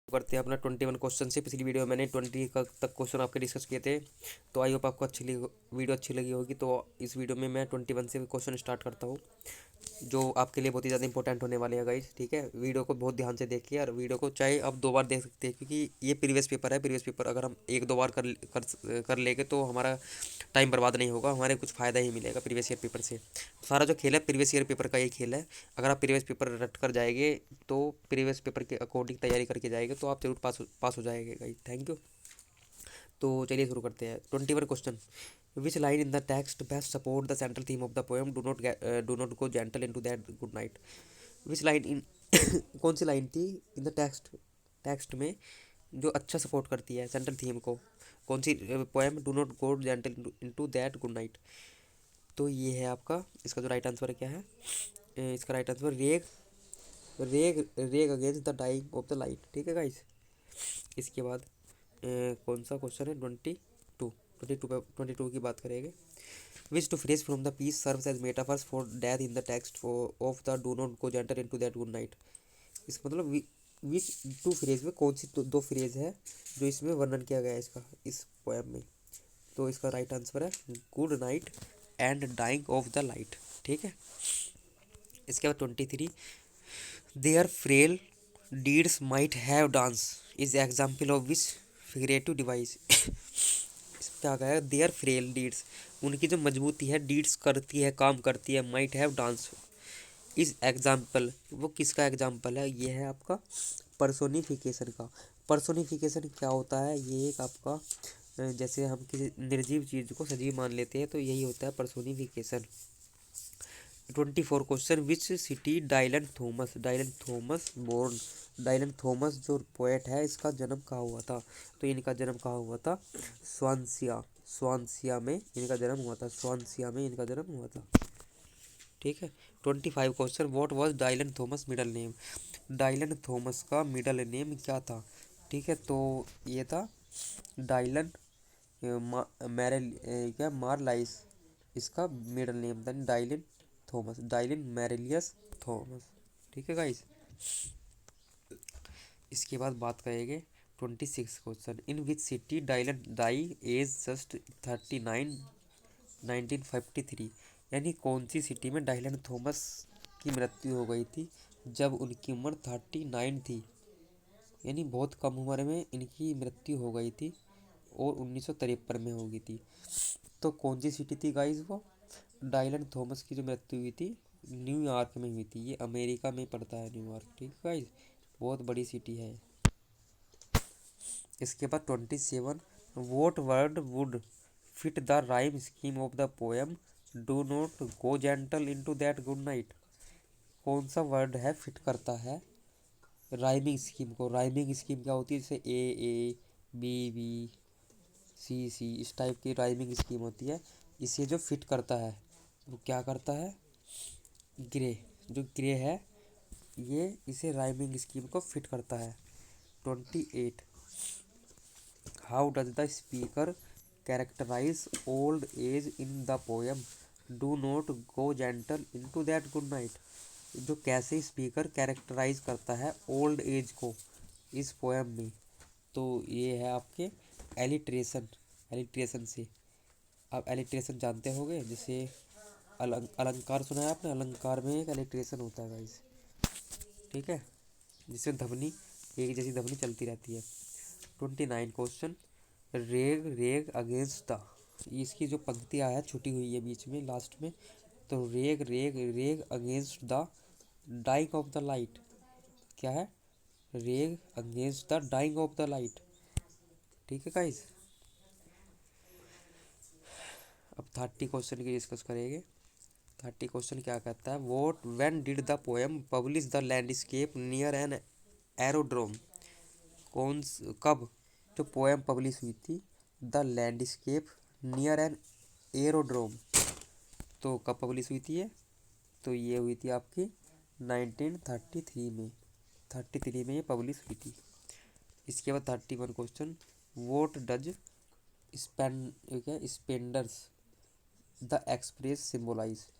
करते हैं अपना 21 क्वेश्चन से। पिछली वीडियो में मैंने 20 तक क्वेश्चन आपके डिस्कस किए थे, तो आई होप आपको वीडियो अच्छी लगी होगी। तो इस वीडियो में मैं 21 से क्वेश्चन स्टार्ट करता हूँ, जो आपके लिए बहुत ही ज़्यादा इंपॉर्टेंट होने वाले हैं गाइज। ठीक है, वीडियो को बहुत ध्यान से देखिए, और वीडियो को चाहे आप 2 बार देख सकते हैं, क्योंकि ये प्रीवियस पेपर है। प्रीवियस पेपर अगर हम 1-2 बार कर लेंगे तो हमारा टाइम बर्बाद नहीं होगा, हमारे कुछ फ़ायदा ही मिलेगा प्रीवियस ईयर पेपर से। सारा जो खेल है प्रीवियस ईयर पेपर का ही खेल है। अगर आप प्रीवियस पेपर रट कर जाएंगे, तो प्रीवियस पेपर के अकॉर्डिंग तैयारी करके जाएंगे, तो आप जरूर पास हो जाएंगे गाइज। Thank you. तो चलिए शुरू करते हैं। 21 question. Which line in the text best support the central theme of the poem do not go gentle into that good night. Which line in कौन सी लाइन थी इन द टेक्स्ट में जो अच्छा सपोर्ट करती है सेंट्रल थीम को? कौन सी poem? Do not go gentle into that good night. तो ये है आपका, इसका जो राइट आंसर क्या है, इसका right answer rage rage rage against the dying of the light. ठीक है गाइस। इसके बाद कौन सा क्वेश्चन है? 22 की बात करेंगे। Which two phrase from the piece serves as metaphors for death in the text of the do not go gentle into that good night. इसका मतलब विच टू फ्रेज में कौन सी दो फ्रेज है जो इसमें वर्णन किया गया है इसका, इस पोएम में? तो इसका राइट आंसर है good night and dying of the light. ठीक है। इसके बाद 23। Their frail deeds might have dance is example of which figurative device. इसमें क्या कहा है? देयर फ्रेल डीड्स, उनकी जो मजबूती है, डीड्स करती है, काम करती है, might have dance is example, वो किसका एग्जाम्पल है? ये है आपका पर्सोनिफिकेशन का। पर्सोनिफिकेशन क्या होता है? ये एक आपका जैसे हम किसी निर्जीव चीज़ को सजीव मान लेते हैं, तो यही होता है personification. 24 question. Which city Dylan Thomas born. Dylan Thomas जो पोएट है, इसका जन्म कहाँ हुआ था? तो इनका जन्म कहाँ हुआ था? स्वानसिया में इनका जन्म हुआ था। स्वानसिया में इनका जन्म हुआ था। ठीक है। 25 question. What was Dylan Thomas Middleditch name. Dylan Thomas का मिडल नेम क्या था? ठीक है, तो ये था डायलन मैरल क्या मारलाइस, इसका मिडल नेम था। Dylan Marlais Thomas. ठीक है गाइस। इसके बाद बात करेंगे 26 question. In which city Dylan die age just 39 1953। यानी कौन सी सिटी में डायलन थॉमस की मृत्यु हो गई थी जब उनकी उम्र 39 थी? यानी बहुत कम उम्र में इनकी मृत्यु हो गई थी, और 1953 में हो गई थी। तो कौन सी सिटी थी गाइस वो? डायलन थॉमस की जो मृत्यु हुई थी, न्यूयॉर्क में हुई थी। ये अमेरिका में पड़ता है न्यूयॉर्क। ठीक है गाइस, बहुत बड़ी सिटी है। इसके बाद 27। Vote word would fit the rhyme scheme of the poem do not go gentle into that good night. कौन सा वर्ड है फिट करता है राइमिंग स्कीम को? राइमिंग स्कीम क्या होती है? जैसे ए बी बी सी सी, इस टाइप की राइमिंग स्कीम होती है। इसे जो फिट करता है वो क्या करता है? ग्रे। जो ग्रे है, ये इसे राइमिंग स्कीम को फिट करता है। 28। How does the speaker characterise old age in the poem do not go gentle into that good night. जो कैसे स्पीकर कैरेक्टराइज करता है ओल्ड एज को इस पोएम में? तो ये है आपके एलिट्रेशन। एलिट्रेशन से, आप एलिट्रेशन जानते होंगे, जैसे अलंकार सुना है आपने? अलंकार में एक एलिट्रेशन होता है गाइस। ठीक है, जिसमें ध्वनि, एक जैसी ध्वनि चलती रहती है। 29 क्वेश्चन। रेग रेग अगेंस्ट द, इसकी जो पंक्तियाँ है छुटी हुई है बीच में लास्ट में, तो rage rage rage against the dying of the light. क्या है? Rage against the dying of the light. ठीक है गाइस। अब 30 क्वेश्चन की डिस्कस करेंगे। 30 क्वेश्चन क्या कहता है? What when did the poem publish the landscape near an aerodrome. कब जो पोएम पब्लिश हुई थी the landscape near an aerodrome, तो कब पब्लिश हुई थी ये? तो ये हुई थी आपकी 1933 में। 33 में ये पब्लिश हुई थी। इसके बाद 31 question. Vote does spenders the express symbolise.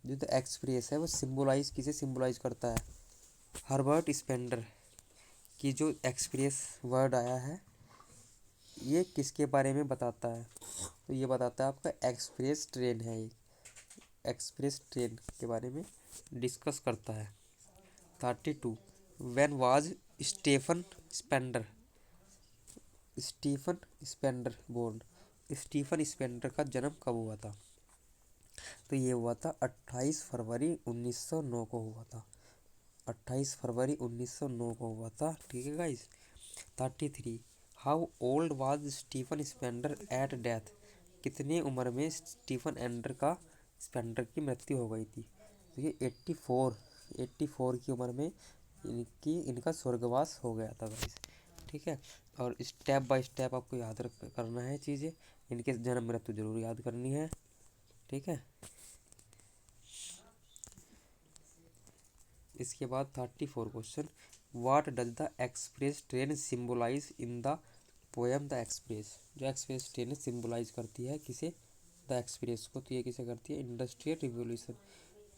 जो द एक्सप्रेस है वो सिम्बोलाइज किसे सिम्बोलाइज करता है? हर्बर्ट स्पेंडर कि जो एक्सप्रेस वर्ड आया है ये किसके बारे में बताता है, तो ये बताता है आपका एक्सप्रेस ट्रेन है, ये एक्सप्रेस ट्रेन के बारे में डिस्कस करता है। 32 when was Stephen Spender Stephen Spender born Stephen Spender का जन्म कब हुआ था, तो ये हुआ था 28 फरवरी 1909 को हुआ था, 28 फरवरी 1909 को हुआ था। ठीक है guys. 33 how old was Stephen Spender at death, कितने उम्र में स्टीफन एंडर का स्पेंडर की मृत्यु हो गई थी, तो ये 84 की उम्र में इनका स्वर्गवास हो गया था गाइस। ठीक है। और स्टेप बाय स्टेप आपको याद करना है चीज़ें, इनके जन्म मृत्यु जरूर याद करनी है। ठीक है। इसके बाद 34 question what does the express train symbolise in the poem the express, जो एक्सप्रेस ट्रेन सिम्बोलाइज करती है किसे, द एक्सप्रेस को, तो ये किसे करती है, इंडस्ट्रियल रिवोल्यूशन।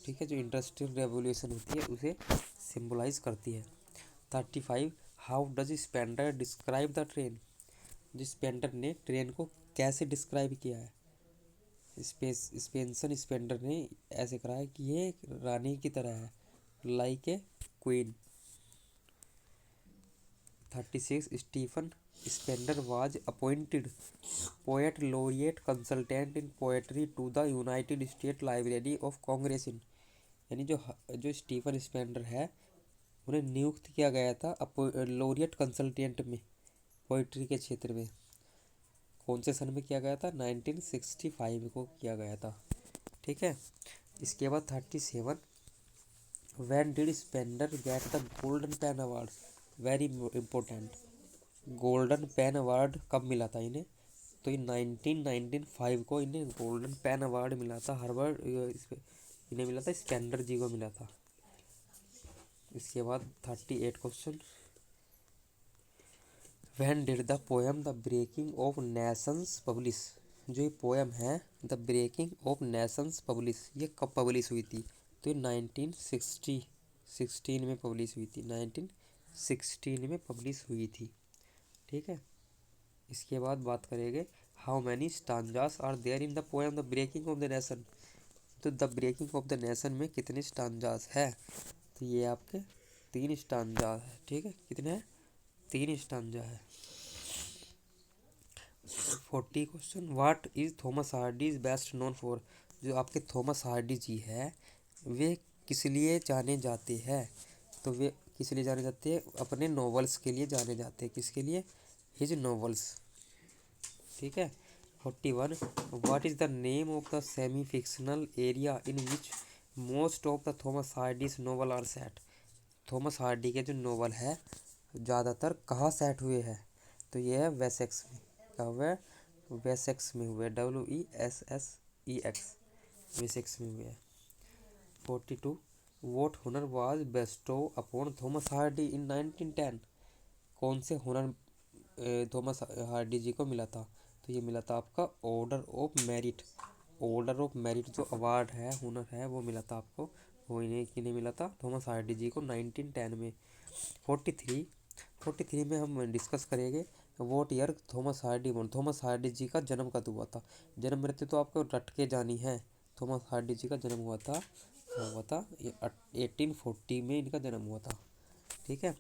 ठीक है, जो इंडस्ट्रियल रेवोल्यूशन होती है उसे सिम्बोलाइज करती है। 35 how does Spender describe the train, जो स्पेंडर ने ट्रेन को कैसे डिस्क्राइब किया है, स्पेंसन स्पेंडर ने ऐसे कहा है कि ये रानी की तरह है, like a queen. 36 Stephen Spender was appointed poet laureate consultant in poetry to the United State Library of Congress in, यानी जो स्टीफन स्पेंडर है उन्हें नियुक्त किया गया था लोरिएट कंसल्टेंट में पोइट्री के क्षेत्र में, कौन से सन में किया गया था, 1965 को किया गया था। ठीक है। इसके बाद 37 when did Spender get the golden pen award, very important, golden pen award कब मिला था इन्हें, तो ये 1995 को इन्हें गोल्डन पेन अवार्ड मिला था, हार्वर्ड इन्हें मिला था, स्पेंडर जी को मिला था। इसके बाद 38 question when did the poem the breaking of nations publish, जो ये पोएम है the breaking of nations publish ये कब पब्लिश हुई थी, तो ये 1916 में पब्लिश हुई थी, 1916 में पब्लिश हुई थी। ठीक है। इसके बाद बात करेंगे how many stanzas are there in the poem the breaking of the nation, तो the breaking of the nation में कितने स्टांजास है, तो ये आपके 3 स्टांजा है। ठीक है, कितने हैं, 3 स्टांजा है। 40 question what is Thomas Hardy is best known for, जो आपके थॉमस हार्डी जी है वे किस लिए जाने जाते हैं, तो वे किस लिए जाने जाते हैं, अपने नॉवेल्स के लिए जाने जाते हैं, किसके लिए, हिज नॉवेल्स। ठीक है। 41 what is the name of the semi fictional area in which most of the Thomas Hardy's novel are set, Thomas Hardy के जो नॉवल है ज़्यादातर कहाँ सेट हुए हैं, तो ये है वेसेक्स में, क्या हुआ है, वेसेक्स में हुए, WESSEX, वेसेक्स में हुए हैं। 42 what honour was bestowed upon Thomas Hardy in 1910, कौन से हुनर थॉमस हार्डी जी को मिला था, तो ये मिला था आपका order of merit, order of merit जो अवार्ड है हुनर है वो मिला था आपको, वो इन्हें किन्हें मिला था, थॉमस हार्डी जी को 1910 में। 43 में हम डिस्कस करेंगे what year Thomas Hardy born, Thomas Hardy ji का जन्म कब हुआ था, जन्म मृत्यु तो आपको रट के जानी है, थॉमस हार्डी जी का जन्म हुआ था 1840 में इनका जन्म हुआ था। ठीक है।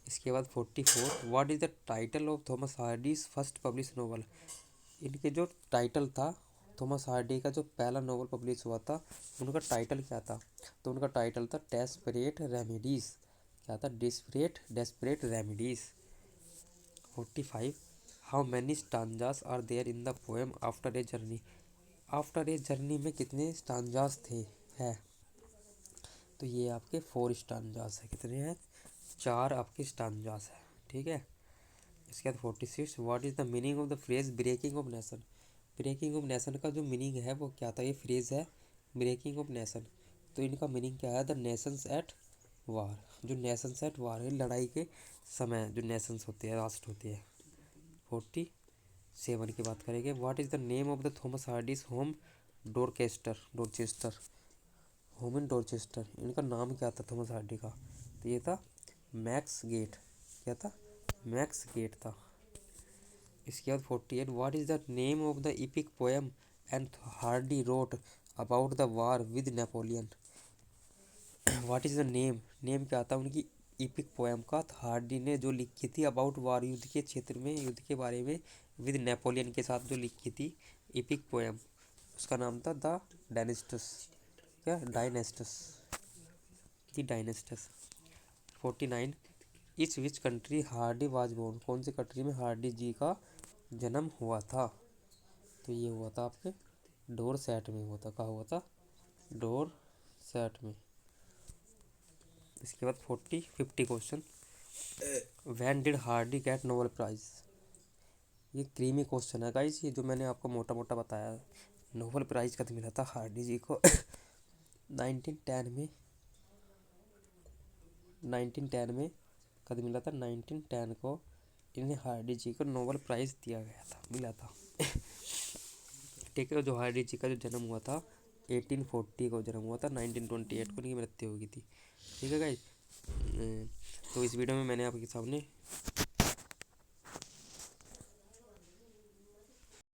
इसके बाद 44 what is the title of Thomas Hardy's first publish novel, इनके जो टाइटल था थॉमस हार्डी का जो पहला नॉवल पब्लिश हुआ था उनका टाइटल क्या था, तो उनका टाइटल था डेस्परेट रेमेडीज, क्या था, desperate remedies. 45 how many stanzas are there in the poem after a journey, after a journey में कितने स्टांजास थे है, तो ये आपके 4 स्टांजास है, कितने हैं, 4 आपके स्टांजास है। ठीक है। इसके बाद 46 what is the meaning of the phrase breaking of nation, breaking of nation का जो मीनिंग है वो क्या था, ये फ्रेज है ब्रेकिंग ऑफ नेशन, तो इनका मीनिंग क्या है, द नेशंस एट वार, जो नेशंस एट वार है लड़ाई के समय जो नेशंस होते हैं राष्ट्र होते हैं। 47 की बात करेंगे what is the name of the Thomas Hardy's home Dorchester home in Dorchester, इनका नाम क्या था थॉमस हार्डी का, तो ये था मैक्स गेट, क्या था, मैक्स गेट था। इसके बाद 48, what is the name of the EPIC poem and Hardy wrote about the war with Napoleon. What is the name, name क्या था उनकी इपिक पोएम का, हार्डी ने जो लिखी थी अबाउट वार, युद्ध के क्षेत्र में, युद्ध के बारे में, विद नेपोलियन के साथ जो लिखी थी इपिक पोएम, उसका नाम था द डायनेस्टस, क्या डायनेस्टस, the Dynasts. 49, is which country Hardy was born, कौन सी कंट्री में हार्डी जी का जन्म हुआ था। तो ये हुआ था आपके डोरसेट में हुआ था, कहाँ हुआ था, डोरसेट में। इसके बाद 50 question, when did Hardy get Nobel prize. ये क्रीमी क्वेश्चन है गाइस, ये जो मैंने आपको मोटा मोटा बताया। नोबेल प्राइज कब मिला था हार्डी जी को 1910 में, 1910 में कब मिला था, 1910 को इन्हें हार्डी जी को नोबेल प्राइज़ दिया गया था, मिला था। ठीक है, जो हार्डी जी का जो जन्म हुआ था 1840 को जन्म हुआ था, 1928 को इनकी मृत्यु हो गई थी। ठीक है गाइस, तो इस वीडियो में मैंने आपके सामने